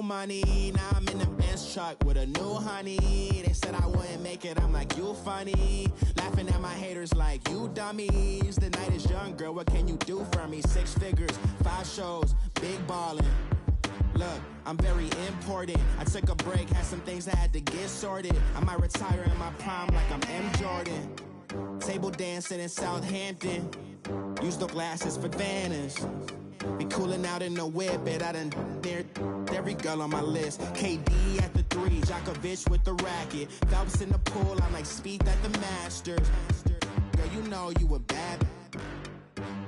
new money. Now I'm in the Benz truck with a new honey. They said I wouldn't make it, I'm like, you funny. Laughing at my haters like, you dummies. The night is young, girl, what can you do for me? 6 figures, 5 shows, big ballin'. Look, I'm very important. I took a break, had some things I had to get sorted. I might retire in my prime like I'm M. Jordan. Table dancing in Southampton. Use the glasses for Vanish. Be cooling out in the whip, but I done near every girl on my list. KD at the 3, Djokovic with the racket. Phelps in the pool, I'm like Speed at the Masters. Girl, you know you a bad.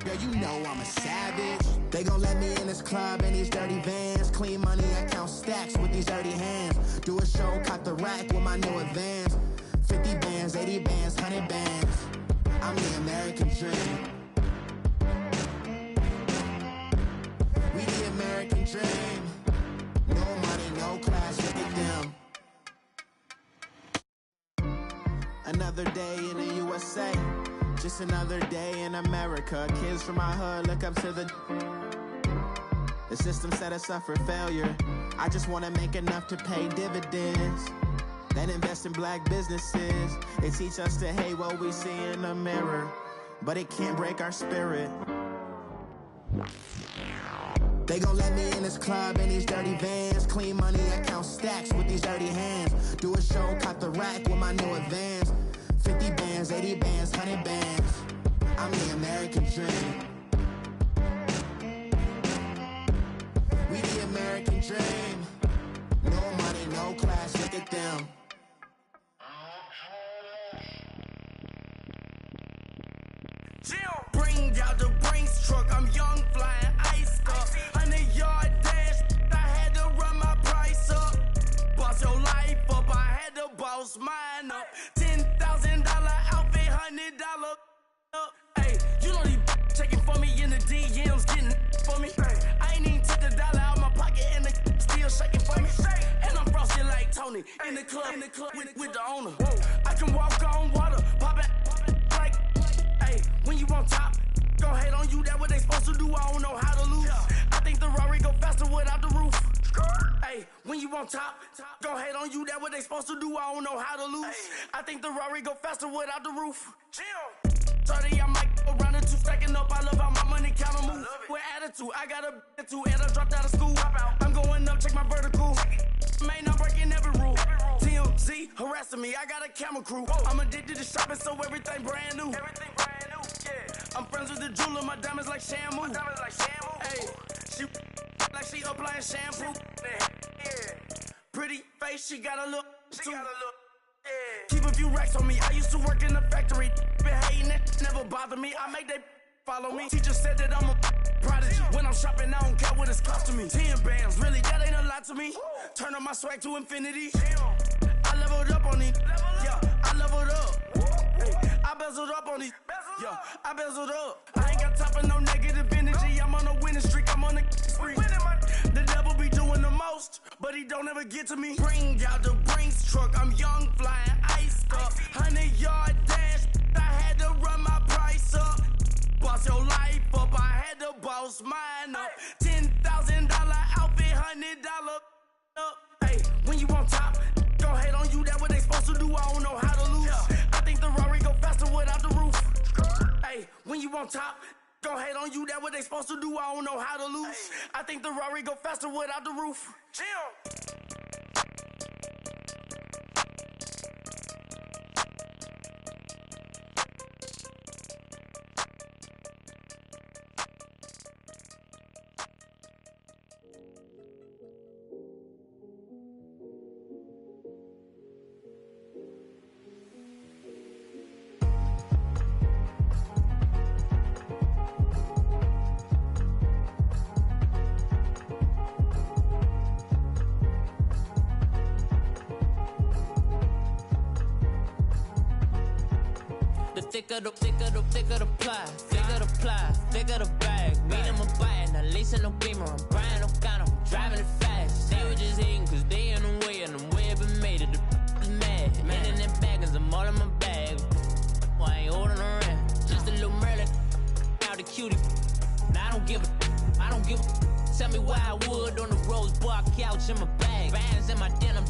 Girl, you know I'm a savage. They gon' let me in this club in these dirty vans. Clean money, I count stacks with these dirty hands. Do a show, caught the rack with my new advance. 50 bands, 80 bands, 100 bands. I'm the American dream. We the American dream. No money, no class, look at them. Another day in the USA. Just another day in America. Kids from my hood look up to the system set us up for failure. I just wanna make enough to pay dividends, then invest in black businesses. They teach us to hate what we see in the mirror, but it can't break our spirit. They gon' let me in this club in these dirty vans. Clean money, I count stacks with these dirty hands. Do a show, caught the rack with my new advance. 50 bands, 80 bands, 100 bands. I'm the American dream. We the American dream. No money, no class, look at them. Bring out the Brinks truck, I'm young, flying ice up. 100-yard dash, I had to run my price up. Boss your life up, I had to boss mine up. $10,000 outfit, $100 up. Hey, you know these checking for me in the DMs, getting for me. I ain't even took the dollar out my pocket and the still shaking for me. And I'm frosty like Tony in the club with the owner. I can walk on water, pop it like, hey, when you on top, go hate on you, that what they supposed to do, I don't know how to lose. I think the Rari go faster without the roof. Hey, when you on top, go hate on you, that what they supposed to do, I don't know how to lose. I think the Rari go faster without the roof. 30, I might go around the 2 stacking up, I love how my money count and move. With attitude, I got a attitude, and I dropped out of school. I'm going up, check my vertical. Man, I'm breaking every rule. TMZ harassing me, I got a camera crew. I'm addicted to shopping, so everything brand new. I'm friends with the jeweler, my diamonds like Shamu. Hey, she like she applying shampoo. Pretty face, she got a look. Keep a few racks on me. I used to work in the factory. Been hating it, never bother me. I make they follow me. Teacher said that I'm a prodigy. When I'm shopping, I don't care what it's costing me. 10 bands, really, that ain't a lot to me. Turn up my swag to infinity. I leveled up on these. Yeah, I leveled up. Hey, I bezeled up on these. Yeah, I bezeled up. I ain't got time for no negative energy. I'm on a winning streak. I'm on a spree. The devil be doing the most, but he don't ever get to me. Bring out the Brinks truck. I'm young, flying ice up. 100-yard dash. I had to run my price up. Boss your life up. I had to boss mine up. $10,000 outfit, $100 up. Hey, when you on top, go hate on you. That what they supposed to do. I don't know how to lose. I think the Rari go faster without the roof. Hey, when you on top, go hate on you. That what they supposed to do. I don't know how to lose. I think the Rari go faster without the roof. Thicker the ply, thicker the ply, thicker the bag. Mean I'm a buy, now leasing no beamer, I'm buying no gun, I'm driving it fast. They were just hating cause they in the way, and the way I've been made it, the is mad. Man in that bag, cause I'm all in my bag. Well, I ain't holding around, just a little Merlin, out the cutie. Now I don't give a, tell me why I would on the rose bar couch in my bag. Bands in my denim.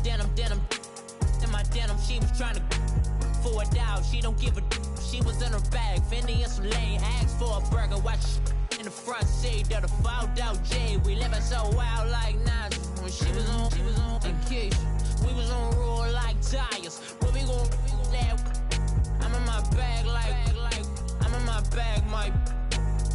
In my denim, she was trying to for a doubt. She don't give a she was in her bag. Fendi and some lane, asked for a burger. Watch in the front seat of the fouled out J. We living so wild like Nas. When she was on vacation, we was on roll like tires. Where we gon' that? I'm in my bag like I'm in my bag, Mike.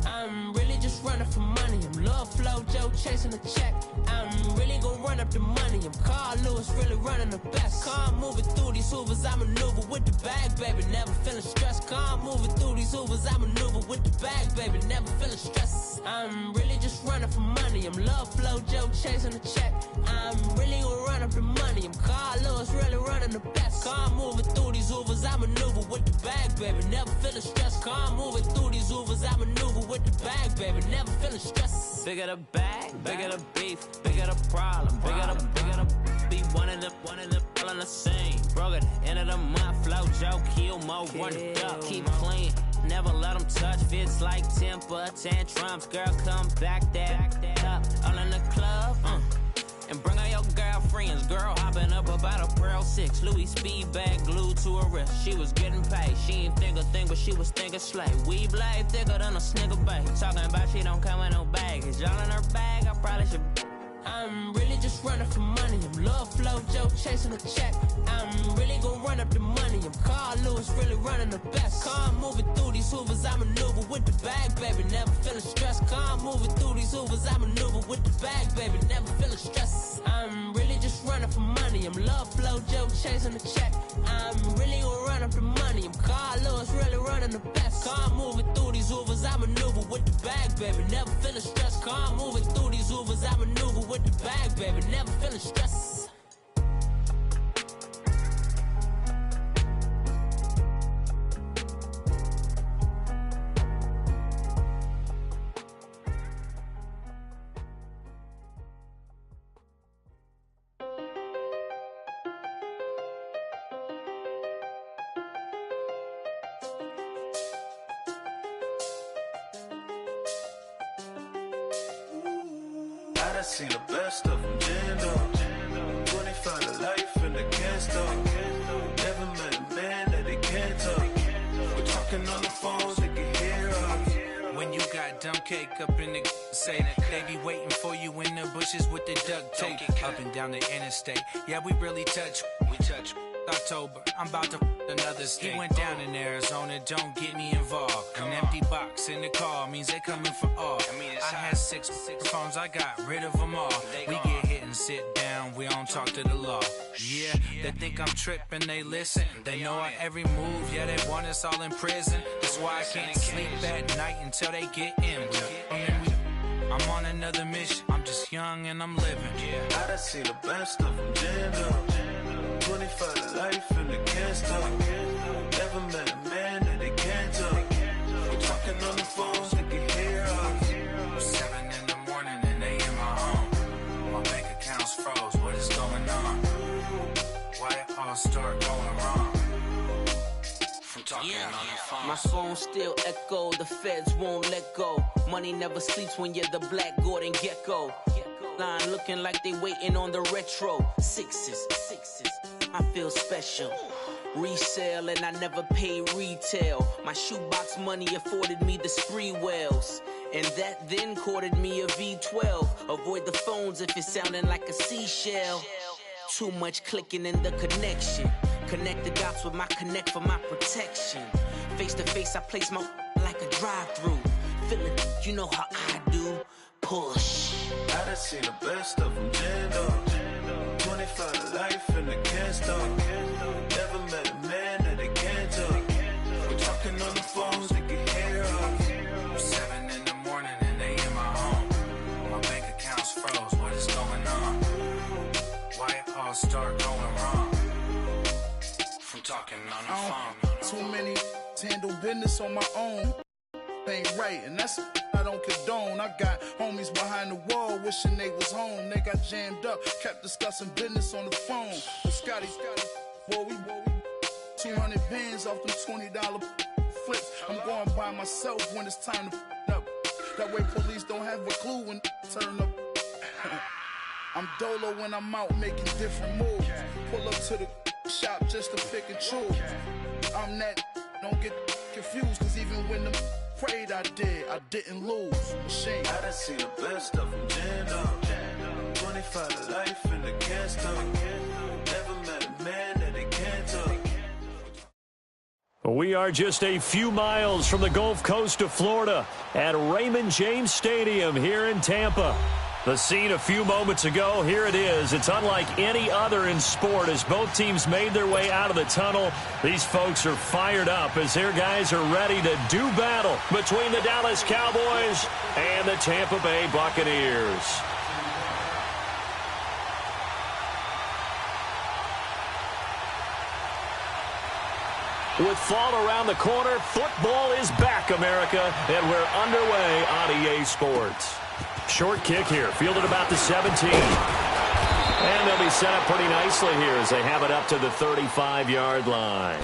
I'm really just running for money. I'm Love Flow Joe chasing the check. I'm really gon' run up the money. I'm Carl Lewis, really running the best. Car moving through these Hoovers, I maneuver with the bag, baby. Never feeling stressed. Car moving through these Hoovers, I maneuver with the bag, baby. Never feeling stressed. I'm really just running for money. I'm Love Flow Joe chasing the check. I'm really gon' run up the money. I'm Carl Lewis, really running the best. Car moving through these Hoovers, I maneuver with the bag, baby. Never feeling stressed. Car moving through these Hoovers, I maneuver with the bag, baby. Never feeling stressed. Bigger the bag, bigger the beef, bigger the problem, bigger the be one in the all in the same. Broke at the end of the month, flow Joe, kill mo, run it up, keep clean. Never let them touch, fits like temper tantrums. Girl, come back that up, all in the club, and bring all your girlfriends. Girl hopping up about a Pearl 6 Louis speed bag glued to her wrist. She was getting paid, she ain't think a thing, but she was thinking slay. We blade thicker than a snigger bag. Talking about she don't come with no baggage. Y'all in her bag, I probably should. I'm really just running for money. I'm Love Flow Joe chasing a check. I'm really gon' run up the money. I'm Carl Lewis, really running the best. Car moving through these Hoovers, I maneuver with the bag, baby. Never feeling stressed. Car moving through these Hoovers, I maneuver with the bag, baby. Never feeling stressed. I'm really just running for money. I'm Love Flow Joe chasing a check. I'm really gon' run up the money. I'm Carl Lewis, really running the best. Car moving through these Hoovers, I maneuver with the bag, baby. Never feeling stressed. Car moving through these Hoovers, I maneuver with the bag, baby. Never feeling stressed. I seen the best of them jammed up. 25 to life and they can't stop. Never met a man that they can't talk. We're talking on the phones, they can hear us. When you got dumb cake up in the say that they be waiting for you in the bushes with the duct tape. Up and down the interstate, yeah, we really touch. We touch. October, I'm about to another state. He went down in Arizona, don't get me involved. An empty box in the car means they coming for all. I had six phones, I got rid of them all. We get hit and sit down, we don't talk to the law. Yeah, they think I'm tripping, they listen. They know our every move, yeah, they want us all in prison. That's why I can't sleep at night until they get in. I'm on another mission, I'm just young and I'm living. I done seen the best of them jammed up. 25 to life and they can't stop. Never met a man that they can't talk. We're talking on the phones, they can hear us. 7 in the morning and they in my home. My bank account's froze, what is going on? Why it all start going wrong? From talking on the phone. My phone still echo, the feds won't let go. Money never sleeps when you're the Black Gordon Gecko. Line looking like they waiting on the retro. Sixes, I feel special. Resale and I never pay retail. My shoebox money afforded me the spree wells. And that then courted me a V12. Avoid the phones if it's sounding like a seashell. Too much clicking in the connection. Connect the dots with my connect for my protection. Face to face, I place my like a drive-through. Feeling, you know how I do. Push. I done seen the best of them jammed up. 25 to life and they can't stop. Never met a man that they can't talk. We're talking on the phones, they can hear us. 7 in the morning and they in my home. My bank account's froze, what is going on? Why it all start going wrong? From talking on the phone. Too many handle business on my own. Ain't right, and that's I don't condone. I got homies behind the wall wishing they was home. They got jammed up, kept discussing business on the phone. But Scotty, boy, we 200 bands off them $20 flips. I'm going by myself when it's time to up. That way police don't have a clue when turn up. I'm dolo when I'm out making different moves. Pull up to the shop just to pick and choose. I'm that, don't get confused, cause even when the prayed I didn't lose. Machine. I done seen the best of them jammed up. 25 to life in the can't stop. Never met a man that it can't talk. We are just a few miles from the Gulf Coast of Florida at Raymond James Stadium here in Tampa. The scene a few moments ago, here it is. It's unlike any other in sport as both teams made their way out of the tunnel. These folks are fired up as their guys are ready to do battle between the Dallas Cowboys and the Tampa Bay Buccaneers. With fall around the corner, football is back, America, and we're underway on EA Sports. Short kick here, fielded about the 17. And they'll be set up pretty nicely here as they have it up to the 35-yard line.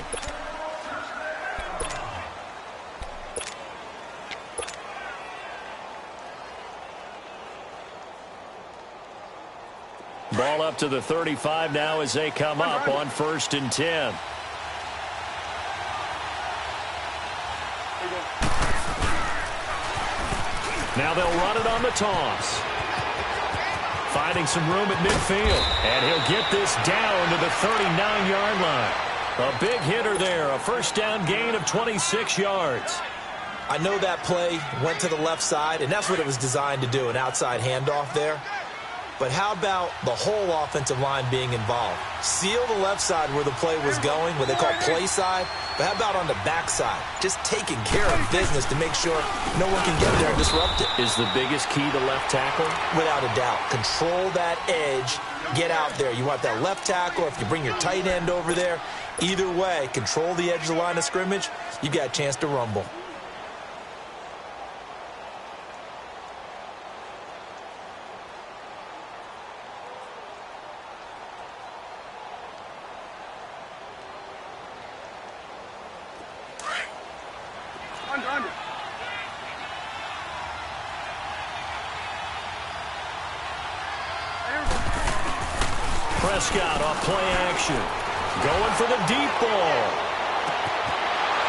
Ball up to the 35 now as they come up on 1st and 10. Now they'll run it on the toss. Finding some room at midfield. And he'll get this down to the 39-yard line. A big hitter there. A first down gain of 26 yards. I know that play went to the left side, and that's what it was designed to do, an outside handoff there. But how about the whole offensive line being involved? Seal the left side where the play was going, what they call play side. But how about on the back side? Just taking care of business to make sure no one can get there and disrupt it. Is the biggest key to left tackle? Without a doubt. Control that edge. Get out there. You want that left tackle, if you bring your tight end over there. Either way, control the edge of the line of scrimmage. You got a chance to rumble. Prescott off play action. Going for the deep ball.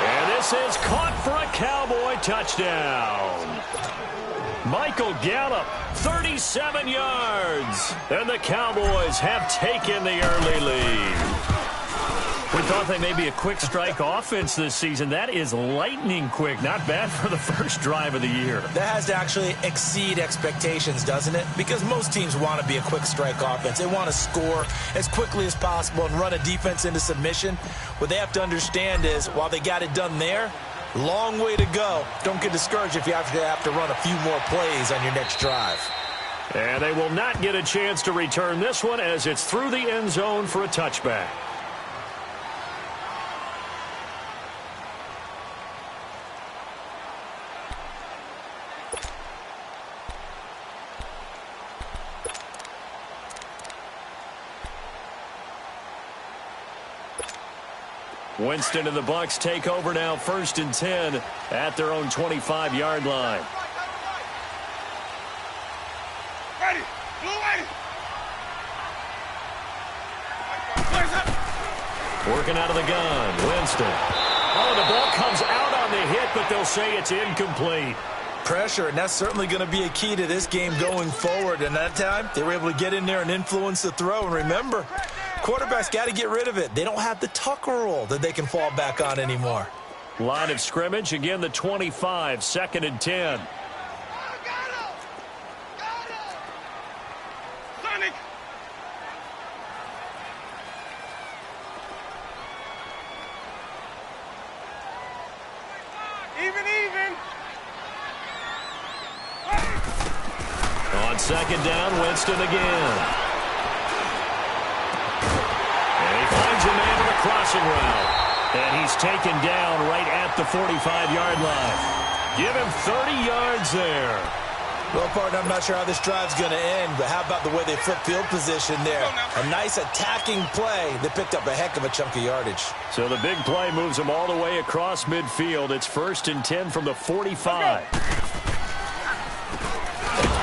And this is caught for a Cowboy touchdown. Michael Gallup, 37 yards. And the Cowboys have taken the early lead. We thought they may be a quick strike offense this season. That is lightning quick. Not bad for the first drive of the year. That has to actually exceed expectations, doesn't it? Because most teams want to be a quick strike offense. They want to score as quickly as possible and run a defense into submission. What they have to understand is, while they got it done there, long way to go. Don't get discouraged if you have to run a few more plays on your next drive. And they will not get a chance to return this one as it's through the end zone for a touchback. Winston and the Bucs take over now, 1st and 10 at their own 25-yard line. Ready. Blue ready. Working out of the gun, Winston. Oh, the ball comes out on the hit, but they'll say it's incomplete. Pressure, and that's certainly going to be a key to this game going forward. And that time, they were able to get in there and influence the throw. And remember, quarterbacks got to get rid of it. They don't have the tuck roll that they can fall back on anymore. Line of scrimmage, again the 25, 2nd and 10. Sonic. Even. On 2nd down, Winston again. And he finds a man on the crossing route. And he's taken down right at the 45-yard line. Give him 30 yards there. Well, partner, I'm not sure how this drive's going to end, but how about the way they flip field position there? A nice attacking play. They picked up a heck of a chunk of yardage. So the big play moves them all the way across midfield. It's 1st and 10 from the 45.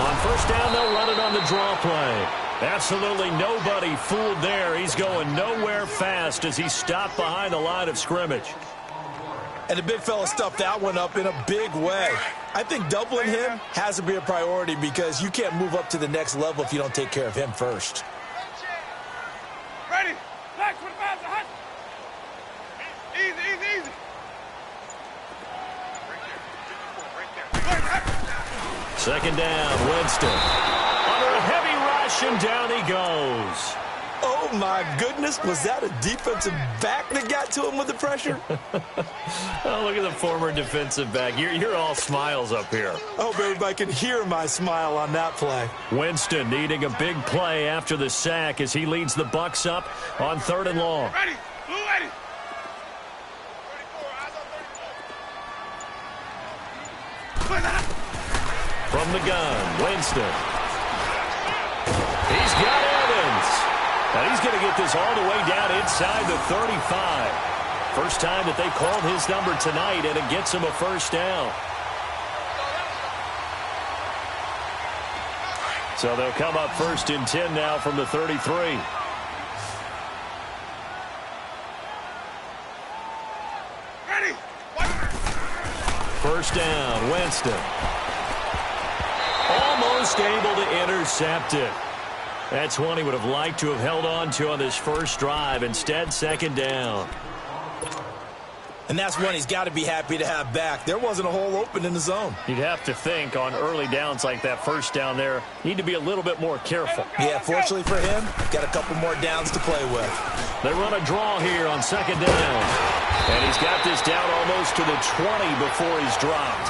On 1st down, they'll run it on the draw play. Absolutely nobody fooled there. He's going nowhere fast as he stopped behind the line of scrimmage. And the big fella stuffed that one up in a big way. I think doubling him has to be a priority because you can't move up to the next level if you don't take care of him first. Ready? Flex with the pass. Hut. Easy, easy, easy. Second down, Winston. Under a heavy rush, and down he goes. Oh, my goodness. Was that a defensive back that got to him with the pressure? Oh, look at the former defensive back. You're all smiles up here. I hope everybody can hear my smile on that play. Winston needing a big play after the sack as he leads the Bucs up on 3rd and long. Ready? Blue ready. From the gun, Winston. He's got Evans. And he's going to get this all the way down inside the 35. First time that they called his number tonight, and it gets him a first down. So they'll come up 1st and 10 now from the 33. Ready? First down, Winston. Almost able to intercept it. That's one he would have liked to have held on to on this first drive. Instead, 2nd down. And that's one he's got to be happy to have back. There wasn't a hole open in the zone. You'd have to think on early downs like that first down there, need to be a little bit more careful. Yeah, fortunately for him, got a couple more downs to play with. They run a draw here on 2nd down. And he's got this down almost to the 20 before he's dropped.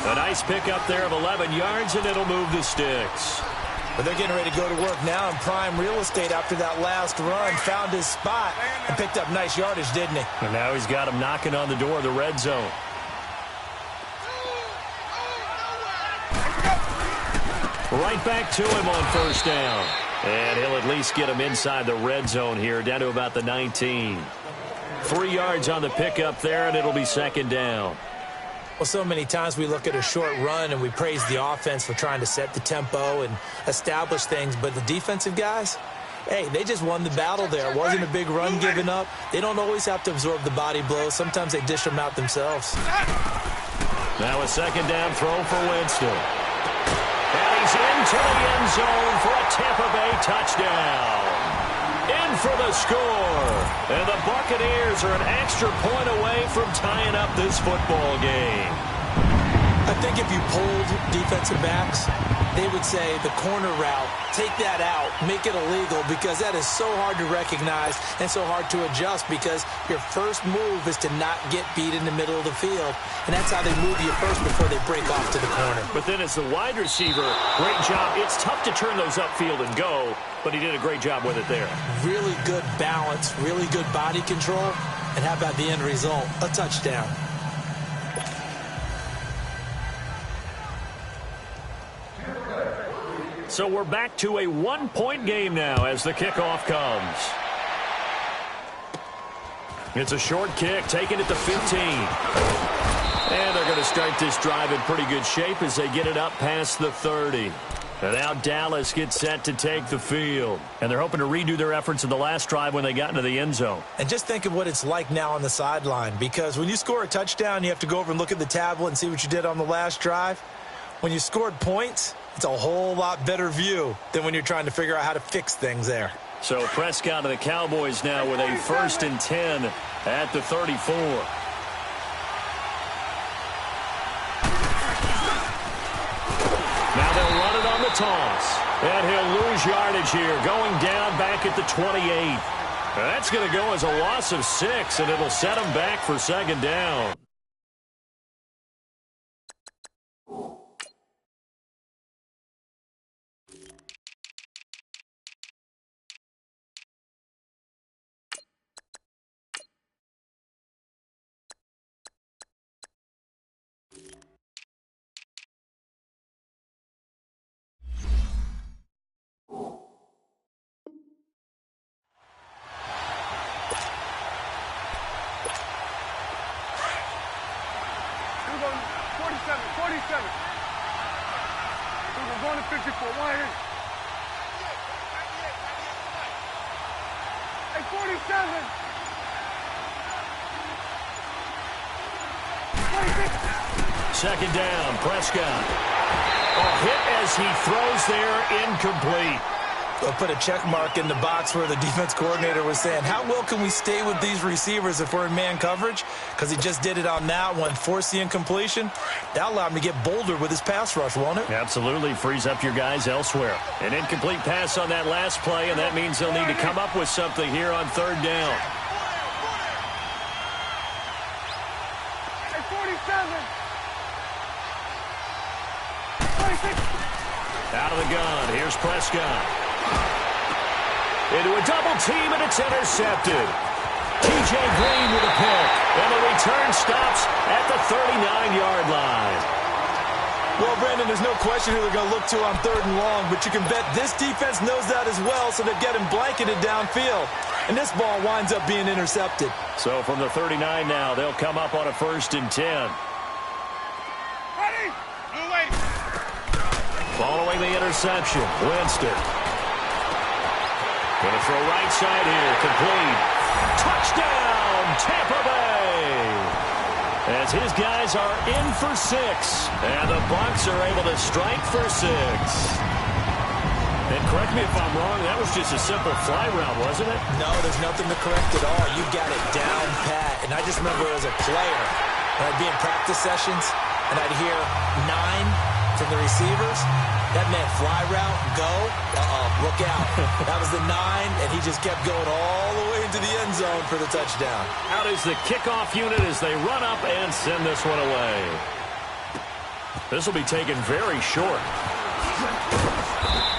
A nice pickup there of 11 yards, and it'll move the sticks. But they're getting ready to go to work now in prime real estate after that last run. Found his spot and picked up nice yardage, didn't he? And now he's got him knocking on the door of the red zone. Right back to him on 1st down. And he'll at least get him inside the red zone here, down to about the 19. 3 yards on the pickup there, and it'll be 2nd down. Well, so many times we look at a short run and we praise the offense for trying to set the tempo and establish things, but the defensive guys, hey, they just won the battle there. It wasn't a big run given up. They don't always have to absorb the body blows. Sometimes they dish them out themselves. Now a 2nd down throw for Winston. And he's into the end zone for a Tampa Bay touchdown. In for the score. And the Buccaneers are an extra point away from tying up this football game. I think if you polled defensive backs, they would say the corner route, take that out, make it illegal, because that is so hard to recognize and so hard to adjust because your first move is to not get beat in the middle of the field. And that's how they move you first before they break off to the corner. But then as the wide receiver, great job. It's tough to turn those upfield and go, but he did a great job with it there. Really good balance, really good body control. And how about the end result? A touchdown. So we're back to a 1-point game now as the kickoff comes. It's a short kick, taken at the 15. And they're going to start this drive in pretty good shape as they get it up past the 30. And now Dallas gets set to take the field. And they're hoping to redo their efforts in the last drive when they got into the end zone. And just think of what it's like now on the sideline, because when you score a touchdown, you have to go over and look at the tablet and see what you did on the last drive. When you scored points, it's a whole lot better view than when you're trying to figure out how to fix things there. So Prescott and the Cowboys now with a 1st and 10 at the 34. Now they'll run it on the toss. And he'll lose yardage here, going down back at the 28. That's going to go as a loss of 6, and it'll set him back for 2nd down. We're going to 54. One here. 47. 26. Second down, Prescott. A hit as he throws there, incomplete. They'll put a check mark in the box where the defense coordinator was saying, how well can we stay with these receivers if we're in man coverage? Because he just did it on that one, forced the incompletion. That allowed him to get bolder with his pass rush, won't it? Absolutely, frees up your guys elsewhere. An incomplete pass on that last play, and that means they'll need to come up with something here on third down. 47. 26. Out of the gun, here's Prescott. Into a double team, and it's intercepted. T.J. Green with a pick, and the return stops at the 39-yard line. Well, Brandon, there's no question who they're going to look to on third and long, but you can bet this defense knows that as well, so they're getting blanketed downfield. And this ball winds up being intercepted. So from the 39 now, they'll come up on a 1st and 10. Ready? Blue wait. Following the interception, Winston. Going to throw right side here, complete. Touchdown, Tampa Bay! As his guys are in for 6, and the Bucs are able to strike for 6. And correct me if I'm wrong, that was just a simple fly route, wasn't it? No, there's nothing to correct at all. You got it down pat. And I just remember as a player, when I'd be in practice sessions, and I'd hear 9 from the receivers. That meant fly route, go, look out. That was the 9, and he just kept going all the way into the end zone for the touchdown. Out is the kickoff unit as they run up and send this one away. This will be taken very short.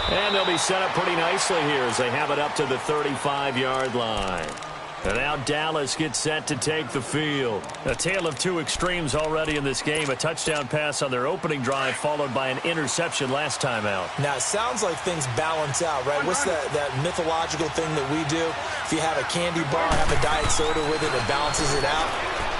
And they'll be set up pretty nicely here as they have it up to the 35-yard line. And now Dallas gets set to take the field. A tale of two extremes already in this game. A touchdown pass on their opening drive followed by an interception last time out. Now, it sounds like things balance out, right? What's that mythological thing that we do? If you have a candy bar, have a diet soda with it, it balances it out.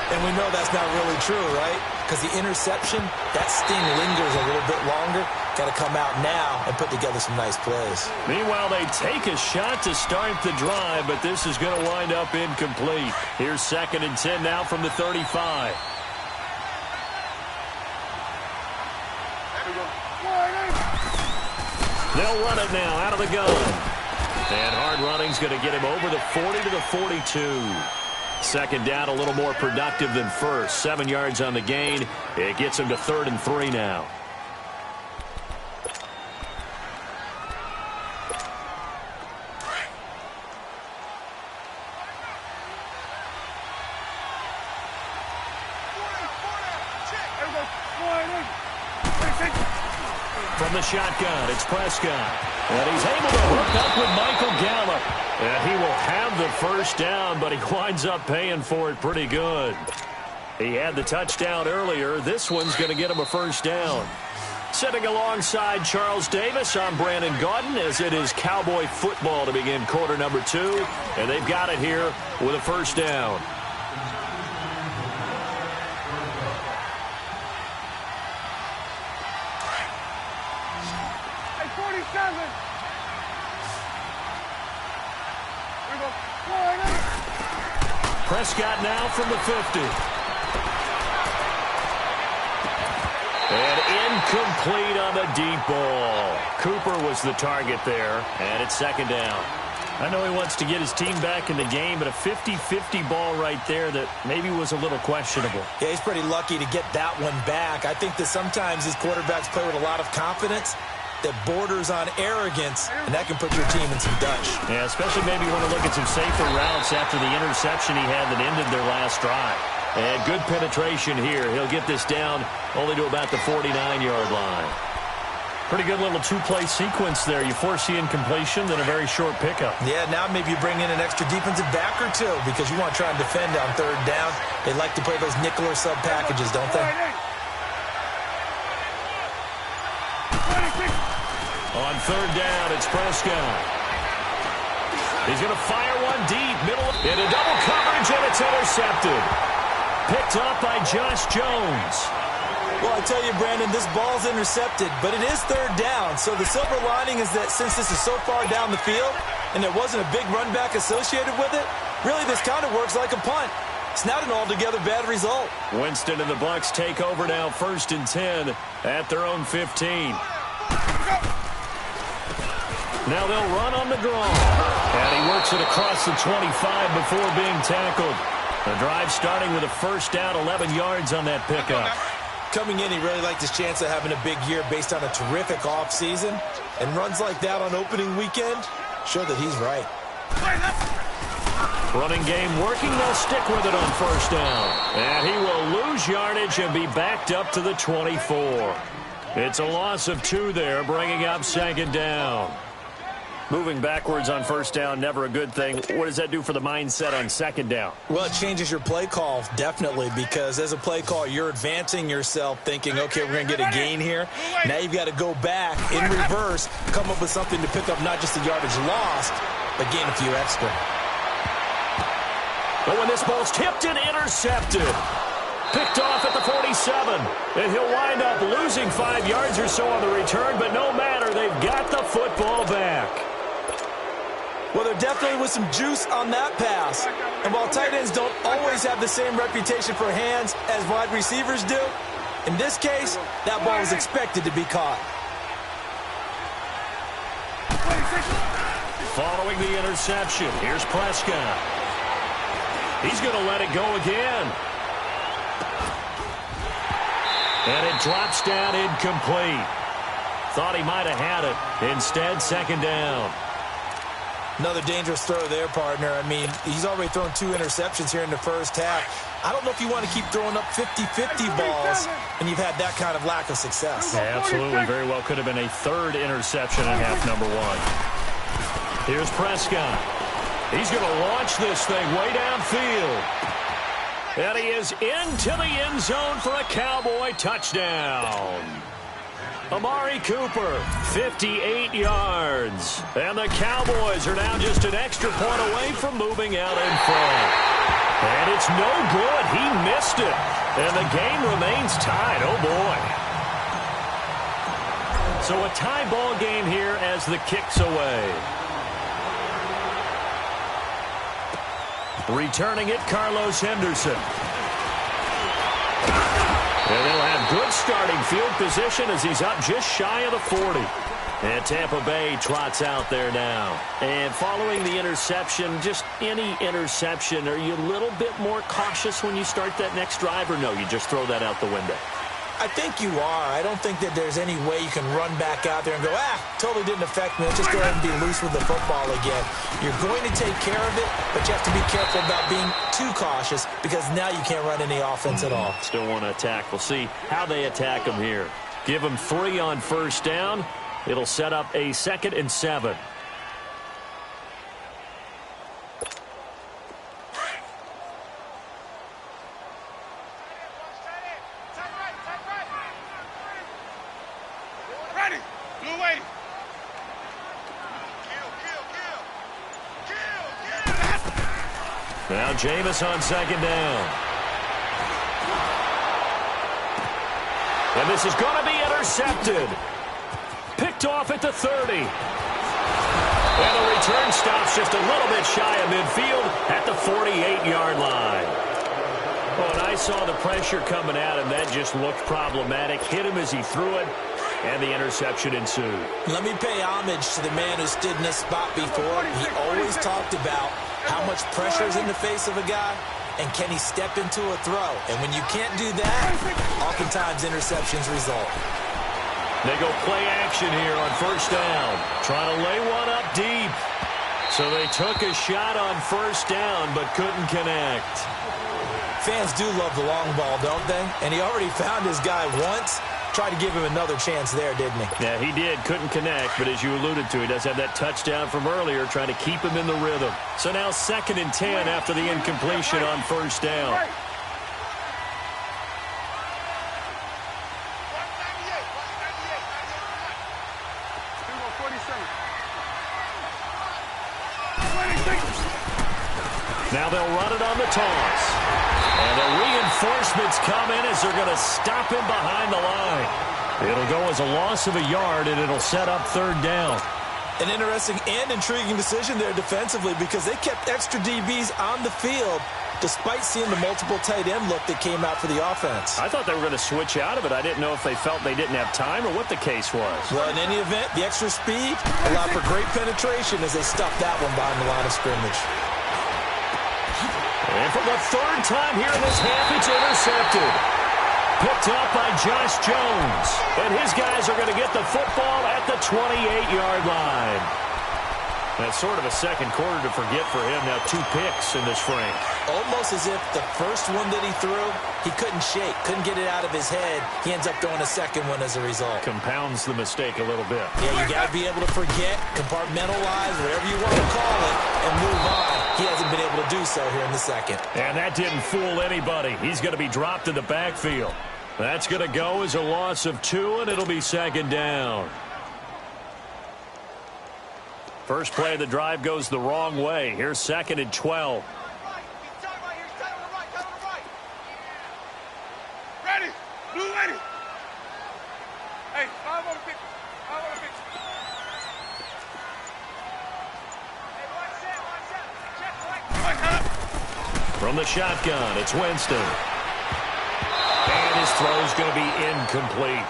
And we know that's not really true, right? Because the interception, that sting lingers a little bit longer. Got to come out now and put together some nice plays. Meanwhile, they take a shot to start the drive, but this is going to wind up incomplete. Here's 2nd and 10 now from the 35. They'll run it now out of the gun. And hard running's going to get him over the 40 to the 42. Second down, a little more productive than first. 7 yards on the gain. It gets him to 3rd and 3 now. From the shotgun, it's Prescott. And he's able to hook up with Michael Gallup. And he will have the first down, but he winds up paying for it pretty good. He had the touchdown earlier. This one's going to get him a first down. Sitting alongside Charles Davis, I'm Brandon Gaudin, as it is Cowboy football to begin quarter number 2. And they've got it here with a first down. Prescott now from the 50. And incomplete on the deep ball. Cooper was the target there, and it's 2nd down. I know he wants to get his team back in the game, but a 50-50 ball right there that maybe was a little questionable. Yeah, he's pretty lucky to get that one back. I think that sometimes these quarterbacks play with a lot of confidence that borders on arrogance, and that can put your team in some dutch. Yeah, especially maybe you want to look at some safer routes after the interception he had that ended their last drive. And good penetration here. He'll get this down only to about the 49-yard line. Pretty good little two-play sequence there. You force the incompletion, then a very short pickup. Yeah, now maybe you bring in an extra defensive back or two because you want to try and defend on 3rd down. They like to play those nickel or sub packages, don't they? On 3rd down, it's Prescott. He's going to fire one deep, middle, into double coverage, and it's intercepted. Picked up by Josh Jones. Well, I tell you, Brandon, this ball's intercepted, but it is 3rd down. So the silver lining is that since this is so far down the field, and there wasn't a big run back associated with it, really this kind of works like a punt. It's not an altogether bad result. Winston and the Bucs take over now, 1st and 10 at their own 15. Now they'll run on the draw. And he works it across the 25 before being tackled. The drive starting with a first down, 11 yards on that pickup. Coming in, he really liked his chance of having a big year based on a terrific offseason. And runs like that on opening weekend show that he's right. Running game working. They'll stick with it on first down. And he will lose yardage and be backed up to the 24. It's a loss of 2 there, bringing up 2nd down. Moving backwards on first down, never a good thing. What does that do for the mindset on 2nd down? Well, it changes your play call, definitely, because as a play call, you're advancing yourself thinking, okay, we're going to get a gain here. Now you've got to go back in reverse, come up with something to pick up not just the yardage lost, but gain a few extra. But when this ball's tipped and intercepted, picked off at the 47, and he'll wind up losing 5 yards or so on the return, but no matter, they've got the football back. Well, there definitely was some juice on that pass. And while tight ends don't always have the same reputation for hands as wide receivers do, in this case, that ball was expected to be caught. Following the interception, here's Prescott. He's going to let it go again. And it drops down incomplete. Thought he might have had it. Instead, 2nd down. Another dangerous throw there, partner. I mean, he's already thrown 2 interceptions here in the first half. I don't know if you want to keep throwing up 50-50 balls when you've had that kind of lack of success. Yeah, absolutely. Very well could have been a 3rd interception in half number 1. Here's Prescott. He's going to launch this thing way downfield. And he is into the end zone for a Cowboy touchdown. Amari Cooper, 58 yards. And the Cowboys are now just an extra point away from moving out in front. And it's no good. He missed it. And the game remains tied. Oh, boy. So a tie ball game here as the kick's away. Returning it, Carlos Henderson. And they'll have good starting field position as he's up just shy of the 40. And Tampa Bay trots out there now. And following the interception, just any interception, are you a little bit more cautious when you start that next drive, or no, you just throw that out the window? I think you are. I don't think that there's any way you can run back out there and go, totally didn't affect me. Let's just go ahead and be loose with the football again. You're going to take care of it, but you have to be careful about being too cautious because now you can't run any offense at all. Still want to attack. We'll see how they attack them here. Give them 3 on first down. It'll set up a 2nd and 7. Now Jameis on 2nd down. And this is going to be intercepted. Picked off at the 30. And the return stops just a little bit shy of midfield at the 48-yard line. Oh, and I saw the pressure coming at him. That just looked problematic. Hit him as he threw it, and the interception ensued. Let me pay homage to the man who stood in this spot before. He always talked about how much pressure is in the face of a guy, and can he step into a throw? And when you can't do that, oftentimes interceptions result. They go play action here on first down. Trying to lay one up deep. So they took a shot on first down, but couldn't connect. Fans do love the long ball, don't they? And he already found his guy once. Tried to give him another chance there, didn't he? Yeah, he did. Couldn't connect, but as you alluded to, he does have that touchdown from earlier, trying to keep him in the rhythm. So now 2nd and 10 after the incompletion on first down. Now they'll run it on the toss. And the reinforcements come in as they're going to stop him behind the line. It'll go as a loss of a yard, and it'll set up 3rd down. An interesting and intriguing decision there defensively because they kept extra DBs on the field despite seeing the multiple tight end look that came out for the offense. I thought they were going to switch out of it. I didn't know if they felt they didn't have time or what the case was. Well, in any event, the extra speed allowed for great penetration as they stuffed that one behind the line of scrimmage. And for the third time here in this half, it's intercepted. Picked up by Josh Jones. And his guys are going to get the football at the 28-yard line. That's sort of a second quarter to forget for him. Now 2 picks in this frame. Almost as if the first one that he threw, he couldn't shake, couldn't get it out of his head. He ends up throwing a second one as a result. Compounds the mistake a little bit. Yeah, you got to be able to forget, compartmentalize, whatever you want to call it, and move on. He hasn't been able to do so here in the second. And that didn't fool anybody. He's going to be dropped in the backfield. That's going to go as a loss of 2, and it'll be second down. First play of the drive goes the wrong way. Here's 2nd and 12. Ready. Blue ready. Hey, 5 on the picture. 5 on the picture. Hey, watch that. Check, From the shotgun, it's Winston. And his throw's going to be incomplete.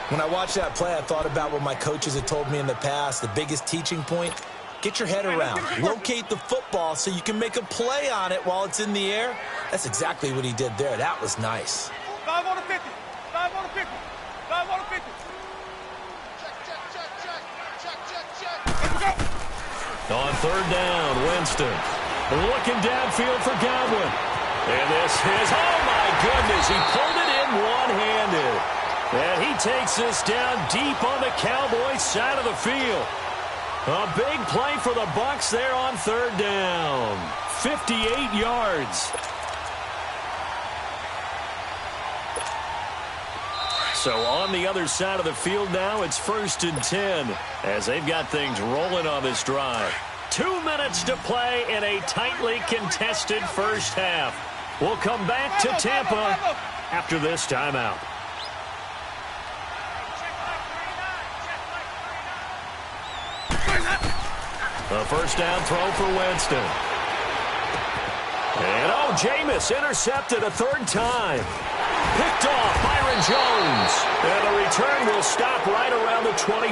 When I watched that play, I thought about what my coaches had told me in the past. The biggest teaching point, get your head around. Locate the football so you can make a play on it while it's in the air. That's exactly what he did there. That was nice. 5 on the 50. 5 on the 50. 5 on the 50. Check. Let's go. On 3rd down, Winston. Looking downfield for Godwin. And this is, oh my goodness, he pulled it in one-handed. And he takes this down deep on the Cowboys side of the field. A big play for the Bucs there on 3rd down. 58 yards. So on the other side of the field now, it's 1st and 10 as they've got things rolling on this drive. 2 minutes to play in a tightly contested first half. We'll come back to Tampa after this timeout. A first down throw for Winston. And Jameis intercepted a 3rd time. Picked off Byron Jones. And the return will stop right around the 25.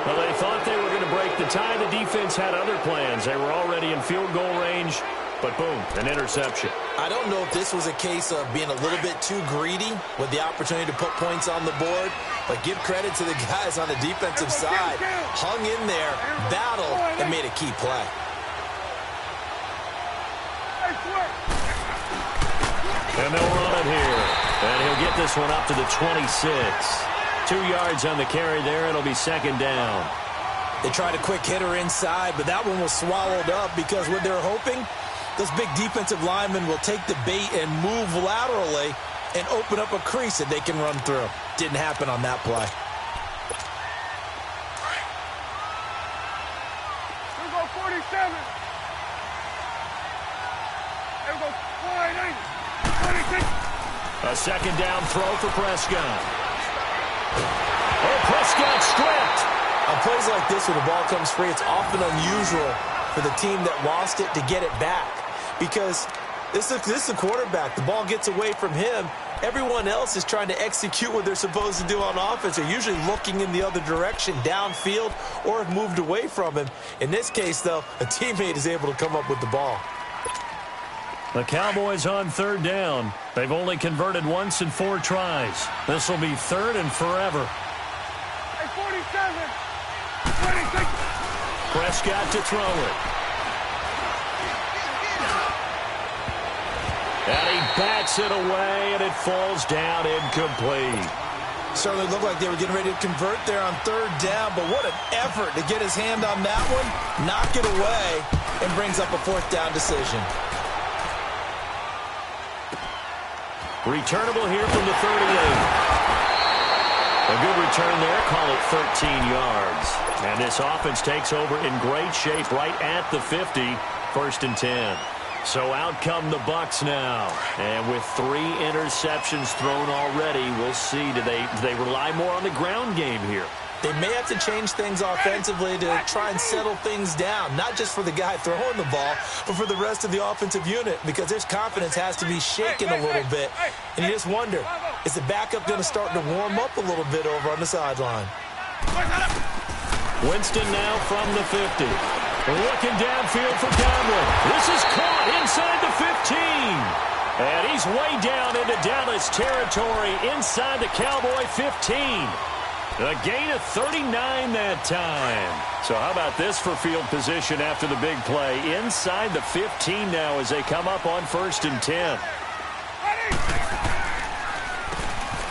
Well, they thought they were going to break the tie. The defense had other plans. They were already in field goal range. But boom, an interception. I don't know if this was a case of being a little bit too greedy with the opportunity to put points on the board, but give credit to the guys on the defensive side. Hung in there, battled, and made a key play. And they'll run it here. And he'll get this one up to the 26. 2 yards on the carry there. It'll be 2nd down. They tried a quick hitter inside, but that one was swallowed up because what they're hoping, those big defensive linemen will take the bait and move laterally and open up a crease that they can run through. Didn't happen on that play. Here we go 47. Here we go 480. 26. A 2nd down throw for Prescott. Oh, Prescott stripped. On plays like this, when the ball comes free, it's often unusual for the team that lost it to get it back. Because this is a quarterback. The ball gets away from him. Everyone else is trying to execute what they're supposed to do on offense. They're usually looking in the other direction, downfield, or have moved away from him. In this case, though, a teammate is able to come up with the ball. The Cowboys on 3rd down. They've only converted once in 4 tries. This will be 3rd and forever. Hey, 47. 26. Prescott to throw it. And he bats it away, and it falls down incomplete. Certainly looked like they were getting ready to convert there on 3rd down, but what an effort to get his hand on that one, knock it away, and brings up a 4th down decision. Returnable here from the 38. A good return there, call it 13 yards. And this offense takes over in great shape right at the 50, 1st and 10. So out come the Bucs now. And with 3 interceptions thrown already, we'll see, do they rely more on the ground game here? They may have to change things offensively to try and settle things down, not just for the guy throwing the ball, but for the rest of the offensive unit, because their confidence has to be shaken a little bit. And you just wonder, is the backup going to start to warm up a little bit over on the sideline? Winston now from the 50. Looking downfield for Godwin. This is caught inside the 15. And he's way down into Dallas territory inside the Cowboy 15. A gain of 39 that time. So how about this for field position after the big play? Inside the 15 now as they come up on 1st and 10.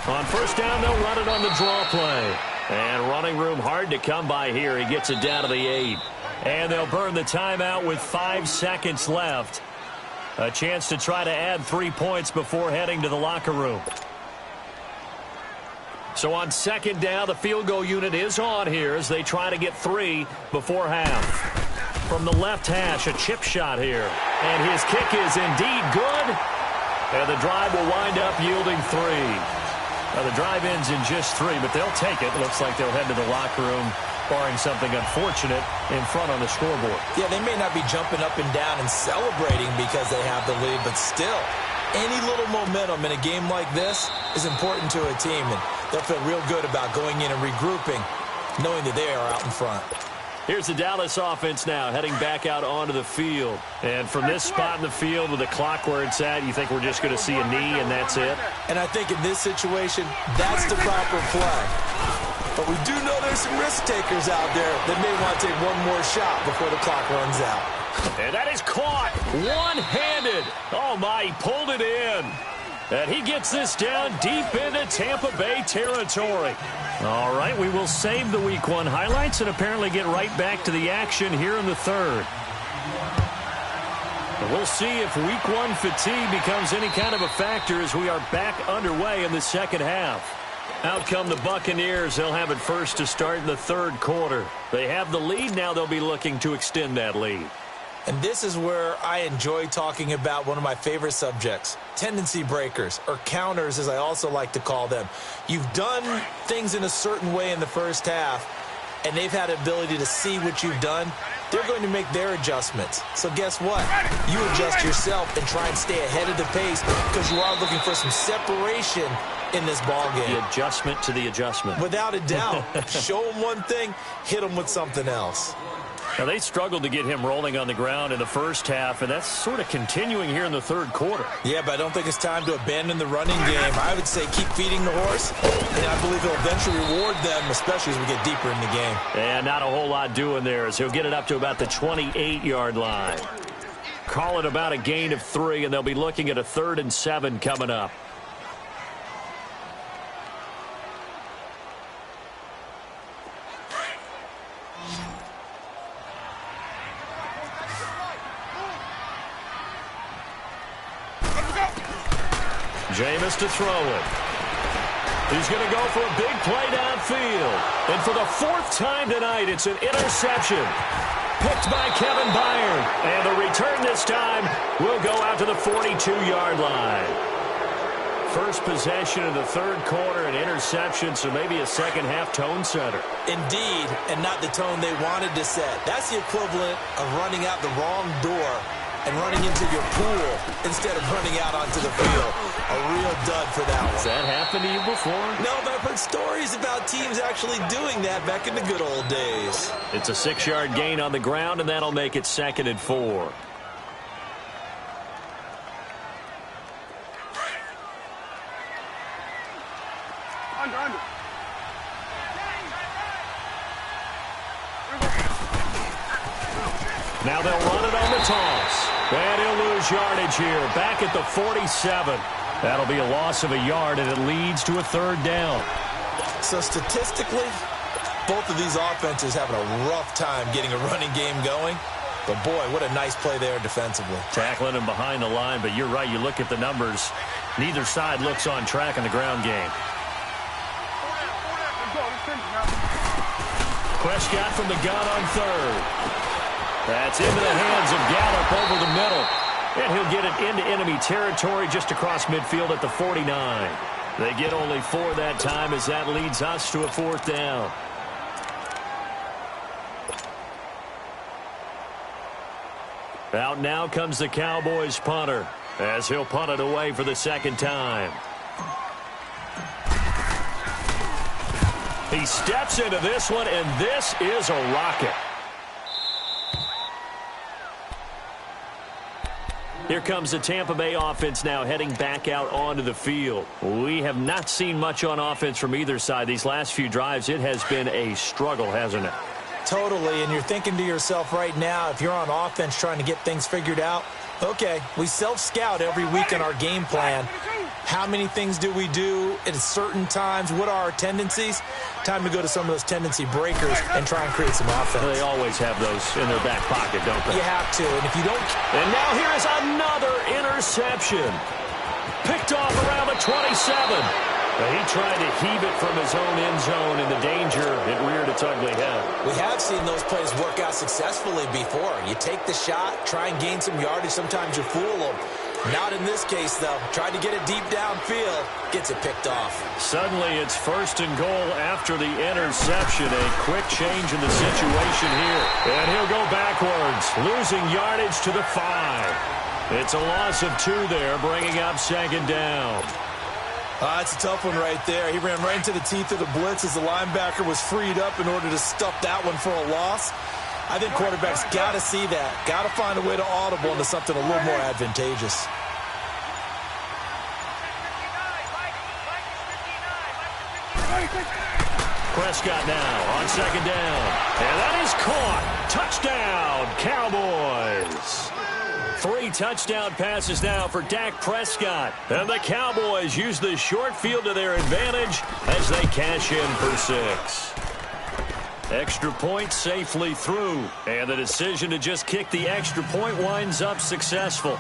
On 1st down, they'll run it on the draw play. And running room hard to come by here. He gets it down to the 8. And they'll burn the timeout with 5 seconds left. A chance to try to add 3 points before heading to the locker room. So on 2nd down, the field goal unit is on here as they try to get 3 before half. From the left hash, a chip shot here. And his kick is indeed good. And the drive will wind up yielding 3. Now the drive ends in just 3, but they'll take it. Looks like they'll head to the locker room, barring something unfortunate in front on the scoreboard. Yeah, they may not be jumping up and down and celebrating because they have the lead, but still, any little momentum in a game like this is important to a team, and they'll feel real good about going in and regrouping, knowing that they are out in front. Here's the Dallas offense now, heading back out onto the field. And from this spot in the field with the clock where it's at, you think we're just going to see a knee and that's it? And I think in this situation, that's the proper play. But we do know there's some risk takers out there that may want to take one more shot before the clock runs out. And that is caught one-handed. Oh, my, he pulled it in. And he gets this down deep into Tampa Bay territory. All right, we will save the Week 1 highlights and apparently get right back to the action here in the 3rd. And we'll see if Week 1 fatigue becomes any kind of a factor as we are back underway in the 2nd half. Out come the Buccaneers. They'll have it first to start in the 3rd quarter. They have the lead. Now they'll be looking to extend that lead. And this is where I enjoy talking about one of my favorite subjects, tendency breakers, or counters as I also like to call them. You've done things in a certain way in the first half, and they've had the ability to see what you've done. They're going to make their adjustments. So guess what? You adjust yourself and try and stay ahead of the pace because you are looking for some separation in this ball game. The adjustment to the adjustment. Without a doubt. Show them one thing, hit them with something else. Now, they struggled to get him rolling on the ground in the first half, and that's sort of continuing here in the 3rd quarter. Yeah, but I don't think it's time to abandon the running game. I would say keep feeding the horse, and I believe he'll eventually reward them, especially as we get deeper in the game. And not a whole lot doing there as he'll get it up to about the 28-yard line. Call it about a gain of 3, and they'll be looking at a 3rd and 7 coming up. Jameis to throw it. He's going to go for a big play downfield. And for the 4th time tonight, it's an interception. Picked by Kevin Byard. And the return this time will go out to the 42-yard line. First possession of the 3rd quarter, an interception, so maybe a second-half tone setter. Indeed, and not the tone they wanted to set. That's the equivalent of running out the wrong door and running into your pool instead of running out onto the field. A real dud for that one. Has that happened to you before? No, but I've heard stories about teams actually doing that back in the good old days. It's a 6-yard gain on the ground, and that'll make it 2nd and 4. Under. Now they'll run it on the toss. And he'll lose yardage here. Back at the 47. That'll be a loss of a yard, and it leads to a 3rd down. So statistically, both of these offenses having a rough time getting a running game going. But, boy, what a nice play there defensively. Tackling him behind the line, but you're right. You look at the numbers. Neither side looks on track in the ground game. Prescott from the gun on 3rd. That's into the hands of Gallup over the middle. And he'll get it into enemy territory just across midfield at the 49. They get only 4 that time as that leads us to a 4th down. Out now comes the Cowboys punter as he'll punt it away for the second time. He steps into this one, and this is a rocket. Here comes the Tampa Bay offense now heading back out onto the field. We have not seen much on offense from either side. These last few drives, it has been a struggle, hasn't it? Totally, and you're thinking to yourself right now, if you're on offense trying to get things figured out, okay, we self-scout every week in our game plan. How many things do we do at certain times? What are our tendencies? Time to go to some of those tendency breakers and try and create some offense. They always have those in their back pocket, don't they? You have to, and if you don't... And now here is another interception. Picked off around the 27. He tried to heave it from his own end zone, and the danger, it reared its ugly head. We have seen those plays work out successfully before. You take the shot, try and gain some yardage. Sometimes you fool them. Not in this case, though. Tried to get it deep downfield. Gets it picked off. Suddenly, it's 1st and goal after the interception. A quick change in the situation here. And he'll go backwards, losing yardage to the 5. It's a loss of 2 there, bringing up 2nd down. That's a tough one right there. He ran right into the teeth of the blitz as the linebacker was freed up in order to stuff that one for a loss. I think quarterbacks got to see that. Got to find a way to audible into something a little more advantageous. Prescott now on 2nd down. And that is caught. Touchdown, Cowboys. 3 touchdown passes now for Dak Prescott. And the Cowboys use the short field to their advantage as they cash in for 6. Extra point safely through. And the decision to just kick the extra point winds up successful.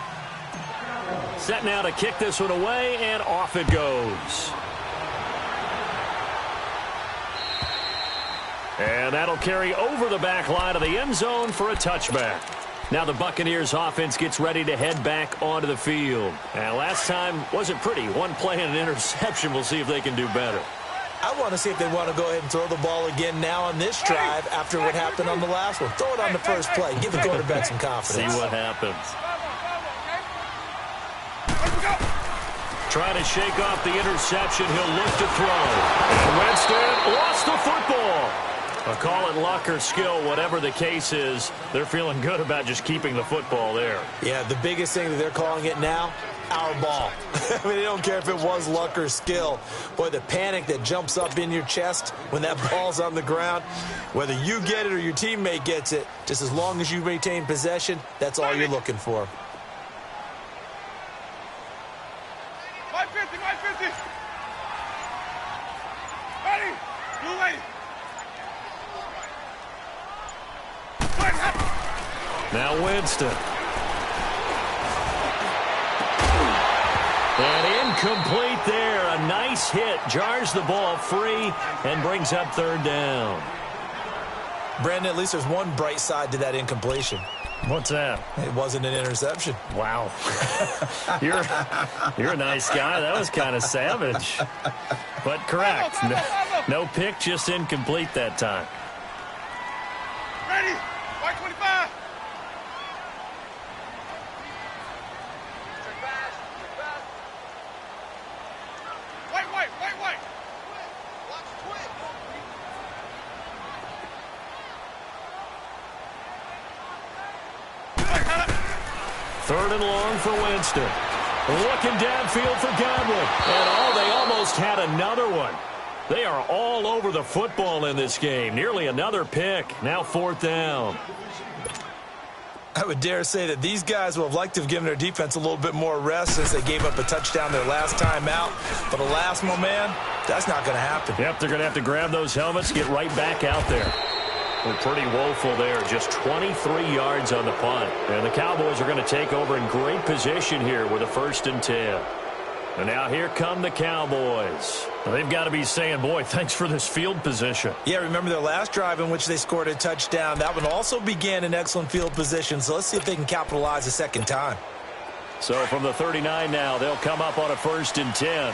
Set now to kick this one away, and off it goes. And that'll carry over the back line of the end zone for a touchback. Now the Buccaneers offense gets ready to head back onto the field. And last time wasn't pretty. 1 play and an interception. We'll see if they can do better. I want to see if they want to go ahead and throw the ball again now on this drive after what happened on the last one. Throw it on the first play. Give the quarterback some confidence. See what happens. Trying to shake off the interception. He'll look to throw. And Winston lost the football. Call it luck or skill, whatever the case is, they're feeling good about just keeping the football there. Yeah, the biggest thing that they're calling it now, our ball. I mean, they don't care if it was luck or skill. Boy, the panic that jumps up in your chest when that ball's on the ground, whether you get it or your teammate gets it, just as long as you maintain possession, that's all you're looking for. My 50, my 50. Ready, blue lady. Now Winston. And incomplete there. A nice hit. Jars the ball free and brings up 3rd down. Brandon, at least there's one bright side to that incompletion. What's that? It wasn't an interception. Wow. You're a nice guy. That was kind of savage. But correct. No pick, just incomplete that time. Ready? White 25. White. Watch quick. 3rd and long for Winston. Looking downfield for Godwin. And they almost had another one. They are all over the football in this game. Nearly another pick. Now 4th down. I would dare say that these guys will have liked to have given their defense a little bit more rest since they gave up a touchdown their last time out. But alas, my man, that's not going to happen. Yep, they're going to have to grab those helmets, get right back out there. We're pretty woeful there. Just 23 yards on the punt. And the Cowboys are going to take over in great position here with a 1st and 10. And now here come the Cowboys. They've got to be saying, boy, thanks for this field position. Yeah, remember their last drive in which they scored a touchdown. That one also began in excellent field position. So let's see if they can capitalize a second time. So from the 39 now, they'll come up on a 1st and 10.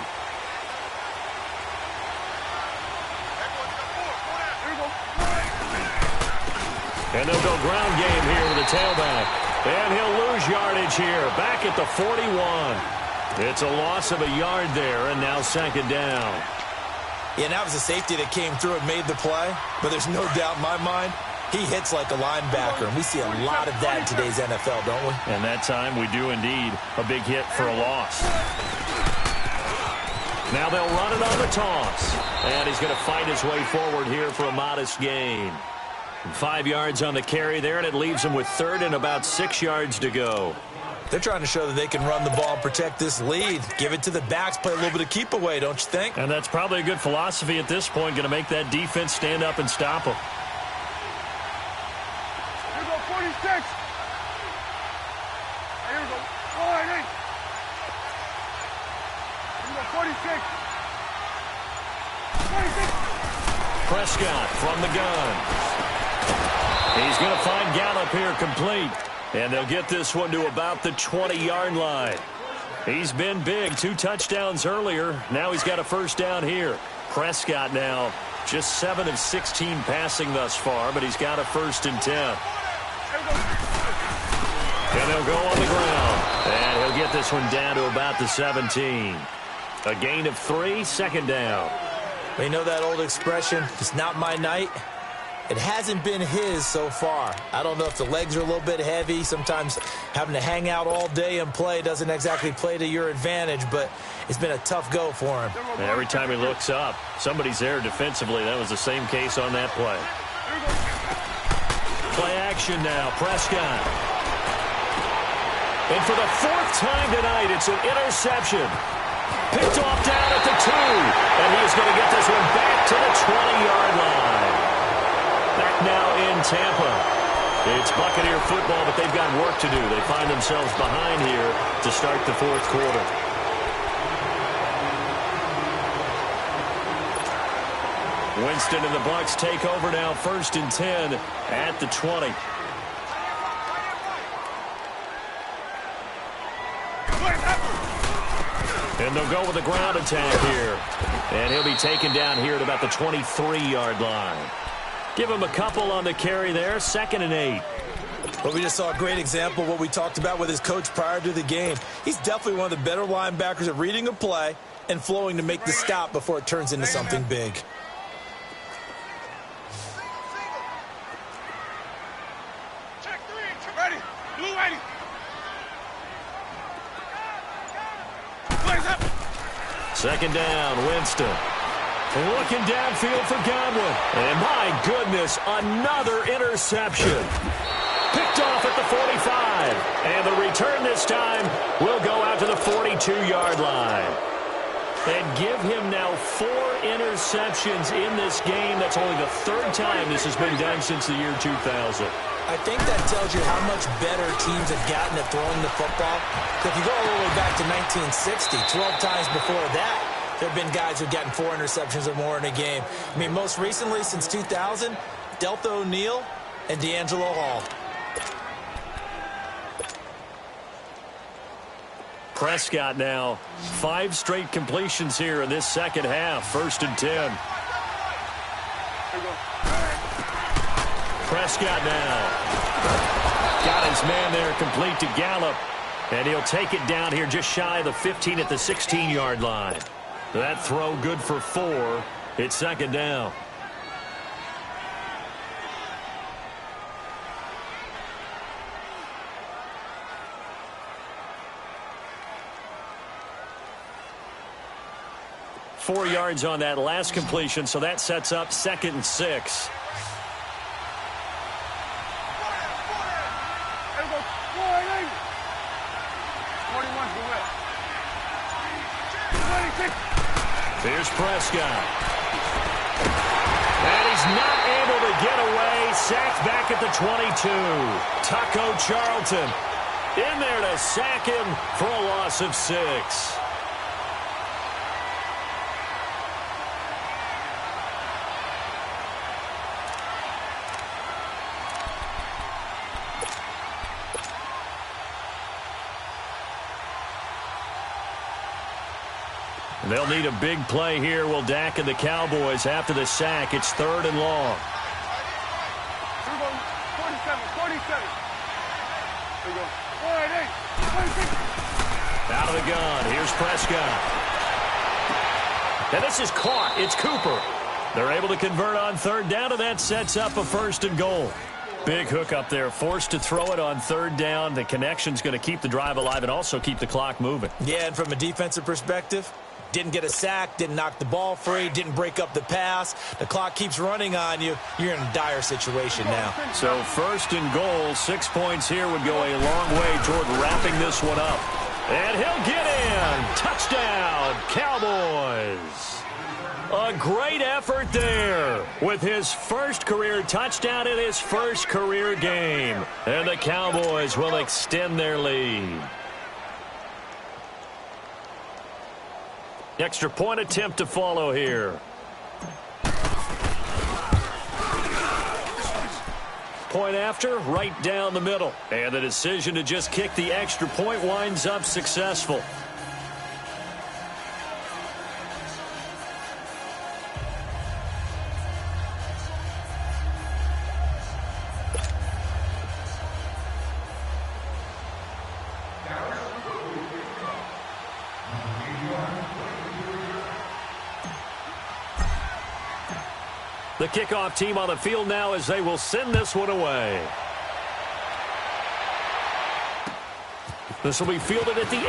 And they'll go ground game here with the tailback. And he'll lose yardage here, back at the 41. It's a loss of a yard there, and now second down. Yeah, that was a safety that came through and made the play, but there's no doubt in my mind he hits like a linebacker, and we see a lot of that in today's NFL, don't we? And that time we do indeed. A big hit for a loss. Now they'll run it on the toss. And he's going to fight his way forward here for a modest gain. 5 yards on the carry there, and it leaves him with third and about 6 yards to go. They're trying to show that they can run the ball and protect this lead. Give it to the backs, play a little bit of keep away, don't you think? And that's probably a good philosophy at this point, going to make that defense stand up and stop them. Here we go, 46. Here we go, 48. Here we go, 46. 46. Prescott from the gun. He's going to find Gallup here complete. And they'll get this one to about the 20-yard line. He's been big. 2 touchdowns earlier. Now he's got a first down here. Prescott now just 7 of 16 passing thus far, but he's got a 1st and 10. And they'll go on the ground. And he'll get this one down to about the 17. A gain of 3, second down. You know that old expression, it's not my night? It hasn't been his so far. I don't know if the legs are a little bit heavy. Sometimes having to hang out all day and play doesn't exactly play to your advantage, but it's been a tough go for him. And every time he looks up, somebody's there defensively. That was the same case on that play. Play action now, Prescott. And for the 4th time tonight, it's an interception. Picked off down at the 2. And he is going to get this one back to the 20-yard line. Back now in Tampa. It's Buccaneer football, but they've got work to do. They find themselves behind here to start the 4th quarter. Winston and the Bucs take over now, 1st and 10 at the 20. And they'll go with a ground attack here. And he'll be taken down here at about the 23-yard line. Give him a couple on the carry there, 2nd and 8. Well, we just saw a great example of what we talked about with his coach prior to the game. He's definitely one of the better linebackers at reading a play and flowing to make the stop before it turns into something big. Check 3, ready, blue ready. Plays up. 2nd down, Winston. Looking downfield for Godwin. And my goodness, another interception. Picked off at the 45. And the return this time will go out to the 42-yard line. And give him now 4 interceptions in this game. That's only the 3rd time this has been done since the year 2000. I think that tells you how much better teams have gotten at throwing the football. If you go all the way back to 1960, 12 times before that, there have been guys who've gotten 4 interceptions or more in a game. I mean, most recently, since 2000, Delta O'Neal and D'Angelo Hall. Prescott now, 5 straight completions here in this second half. 1st and 10. Prescott now. Got his man there complete to Gallup. And he'll take it down here just shy of the 15 at the 16-yard line. That throw good for 4. It's 2nd down. Four yards on that last completion, so that sets up 2nd and 6. Here's Prescott. And he's not able to get away. Sacked back at the 22. Taco Charlton in there to sack him for a loss of 6. They'll need a big play here. Will Dak and the Cowboys after the sack. It's 3rd and long. 47. There you go. 1-8. 26. Out of the gun. Here's Prescott. And this is caught. It's Cooper. They're able to convert on third down, and that sets up a 1st and goal. Big hook up there. Forced to throw it on third down. The connection's going to keep the drive alive and also keep the clock moving. Yeah, and from a defensive perspective, didn't get a sack, didn't knock the ball free, didn't break up the pass. The clock keeps running on you. You're in a dire situation now. So 1st and goal, 6 points here would go a long way toward wrapping this one up. And he'll get in. Touchdown, Cowboys. A great effort there with his first career touchdown in his first career game. And the Cowboys will extend their lead. Extra point attempt to follow here. Point after, right down the middle. And the decision to just kick the extra point winds up successful. The kickoff team on the field now as they will send this one away. This will be fielded at the 8.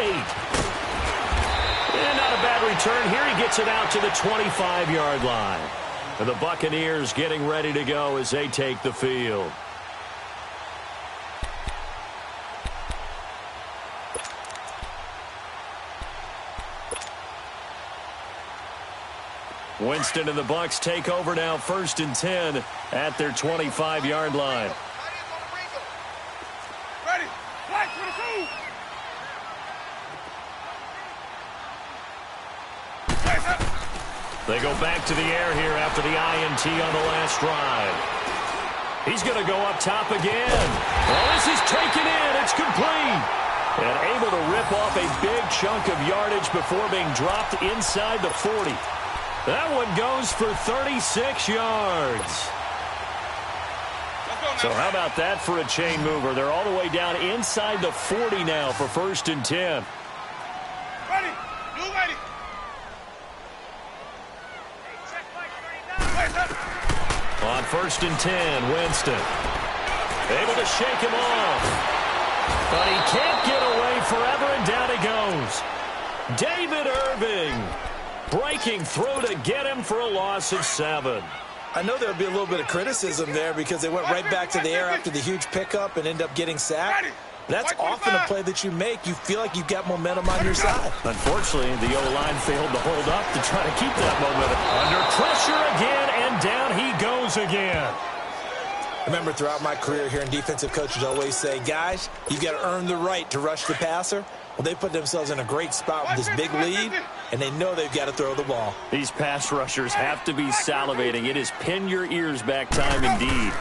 And not a bad return here. He gets it out to the 25-yard line. And the Buccaneers getting ready to go as they take the field. Winston and the Bucs take over now, 1st and 10 at their 25-yard line. Ready. Flag 22. They go back to the air here after the INT on the last drive. He's going to go up top again. Well, this is taken in. It's complete. And able to rip off a big chunk of yardage before being dropped inside the 40. That one goes for 36 yards. So how about that for a chain mover? They're all the way down inside the 40 now for 1st and 10. Ready. You ready. On 1st and 10, Winston. Able to shake him off. But he can't get away forever, and down he goes. David Irving breaking through to get him for a loss of 7. I know there would be a little bit of criticism there because they went right back to the air after the huge pickup and end up getting sacked. That's often a play that you make. You feel like you've got momentum on your side. Unfortunately, the O-line failed to hold up to try to keep that momentum. Under pressure again, and down he goes again. Remember, throughout my career here in defensive coaches always say, guys, you've got to earn the right to rush the passer. Well, they put themselves in a great spot with this big lead, and they know they've got to throw the ball. These pass rushers have to be salivating. It is pin your ears back time indeed.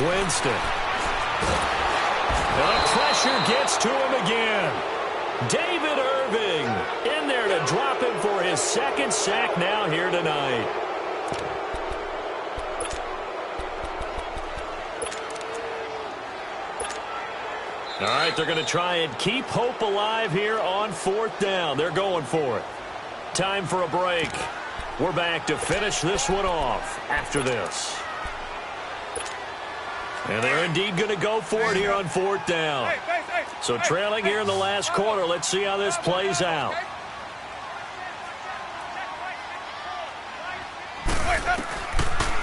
Winston. And the pressure gets to him again. David Irving in there to drop him for his 2nd sack now here tonight. All right, they're going to try and keep hope alive here on 4th down. They're going for it. Time for a break. We're back to finish this one off after this. And they're indeed going to go for it here on 4th down. So trailing here in the last quarter. Let's see how this plays out.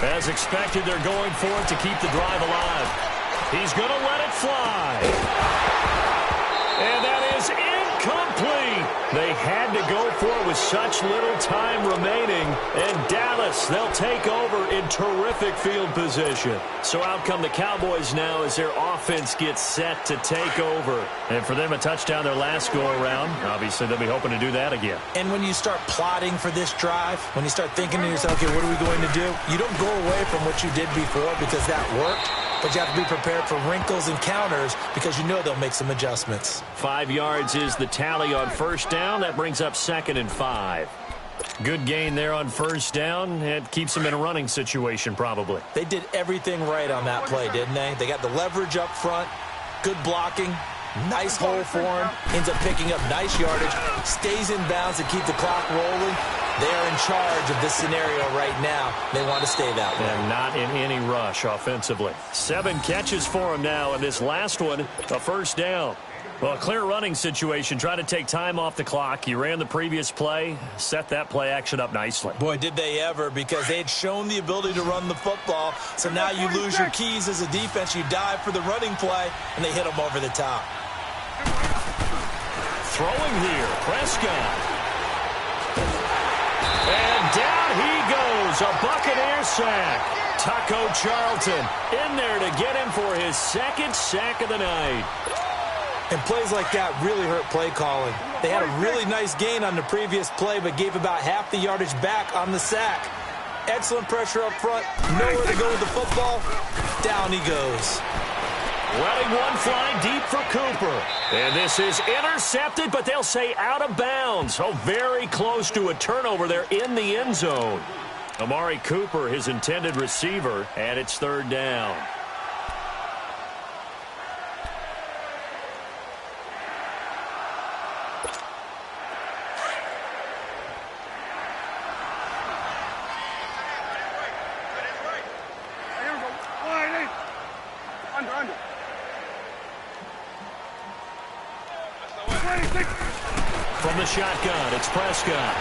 As expected, they're going for it to keep the drive alive. He's going to let it fly. And that is incomplete. They had to go for it with such little time remaining. And Dallas, they'll take over in terrific field position. So out come the Cowboys now as their offense gets set to take over. And for them, a touchdown their last go-around. Obviously, they'll be hoping to do that again. And when you start plotting for this drive, when you start thinking to yourself, okay, what are we going to do? You don't go away from what you did before because that worked. But you have to be prepared for wrinkles and counters because you know they'll make some adjustments. 5 yards is the tally on 1st down. That brings up 2nd and 5. Good gain there on first down. It keeps them in a running situation probably. They did everything right on that play, didn't they? They got the leverage up front, good blocking, nice hole for him, ends up picking up nice yardage, stays in bounds to keep the clock rolling. They are in charge of this scenario right now. They want to stay that way. And not in any rush offensively. 7 catches for him now, and this last one, a first down. Well, a clear running situation. Try to take time off the clock. He ran the previous play, set that play action up nicely. Boy, did they ever, because they had shown the ability to run the football. So now you lose your keys as a defense. You dive for the running play, and they hit them over the top. Throwing here, Prescott. And down he goes, a Buccaneer sack. Taco Charlton in there to get him for his second sack of the night. And plays like that really hurt play calling. They had a really nice gain on the previous play, but gave about half the yardage back on the sack. Excellent pressure up front. Nowhere to go with the football. Down he goes. Letting one fly deep for Cooper. And this is intercepted, but they'll say out of bounds. So very close to a turnover there in the end zone. Amari Cooper, his intended receiver, and it's third down. From the shotgun, it's Prescott.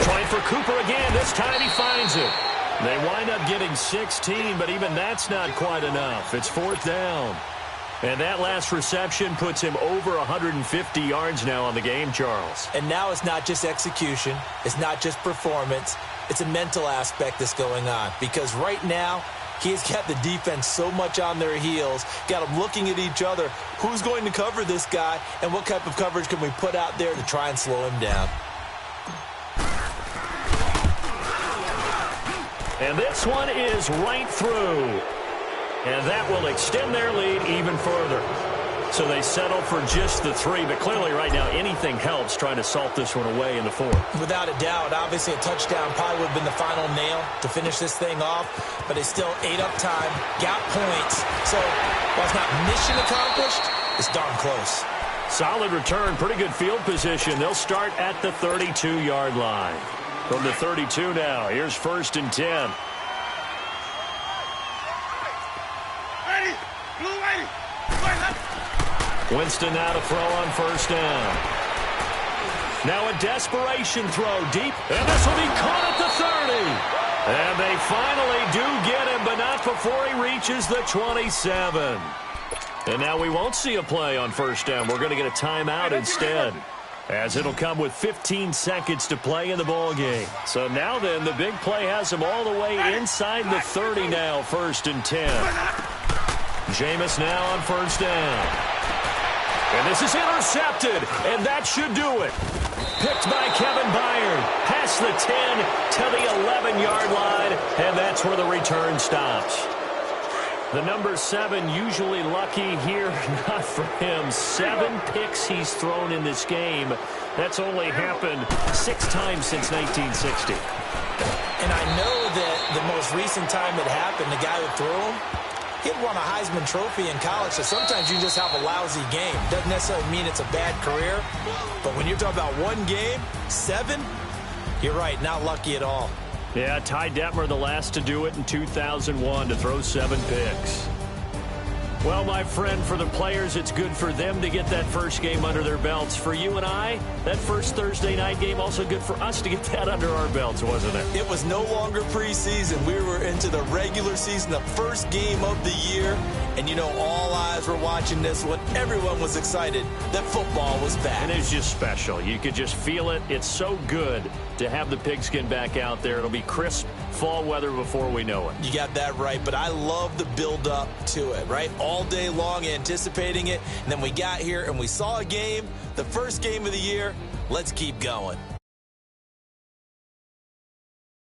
Trying for Cooper again. This time he finds it. They wind up getting 16, but even that's not quite enough. It's fourth down. And that last reception puts him over 150 yards now on the game, Charles. And now it's not just execution. It's not just performance. It's a mental aspect that's going on. Because right now, he's got the defense so much on their heels, got them looking at each other. Who's going to cover this guy, and what type of coverage can we put out there to try and slow him down? And this one is right through. And that will extend their lead even further. So they settle for just the 3, but clearly right now anything helps trying to salt this one away in the 4th. Without a doubt, obviously a touchdown probably would have been the final nail to finish this thing off, but they still ate up time, got points. So while it's not mission accomplished, it's darn close. Solid return, pretty good field position. They'll start at the 32-yard line. From the 32 now, here's 1st and 10. Winston now to throw on first down. Now a desperation throw deep, and this will be caught at the 30. And they finally do get him, but not before he reaches the 27. And now we won't see a play on first down. We're going to get a timeout instead, as it'll come with 15 seconds to play in the ball game. So now then, the big play has him all the way inside the 30 now, 1st and 10. Jameis now on first down. And this is intercepted, and that should do it. Picked by Kevin Byard. Past the 10 to the 11-yard line, and that's where the return stops. The number 7 usually lucky here, not for him. 7 picks he's thrown in this game. That's only happened 6 times since 1960. And I know that the most recent time it happened, the guy who threw him, he had won a Heisman Trophy in college, so sometimes you just have a lousy game. Doesn't necessarily mean it's a bad career, but when you're talking about one game, 7, you're right, not lucky at all. Yeah, Ty Detmer, the last to do it in 2001, to throw 7 picks. Well, my friend, for the players, it's good for them to get that first game under their belts. For you and I, that first Thursday night game, also good for us to get that under our belts, wasn't it? It was no longer preseason. We were into the regular season, the first game of the year. And, you know, all eyes were watching this when everyone was excited that football was back. And it's just special. You could just feel it. It's so good to have the pigskin back out there. It'll be crisp fall weather before we know it. You got that right, but I love the build-up to it, right? All day long anticipating it, and then we got here and we saw a game, the first game of the year. Let's keep going.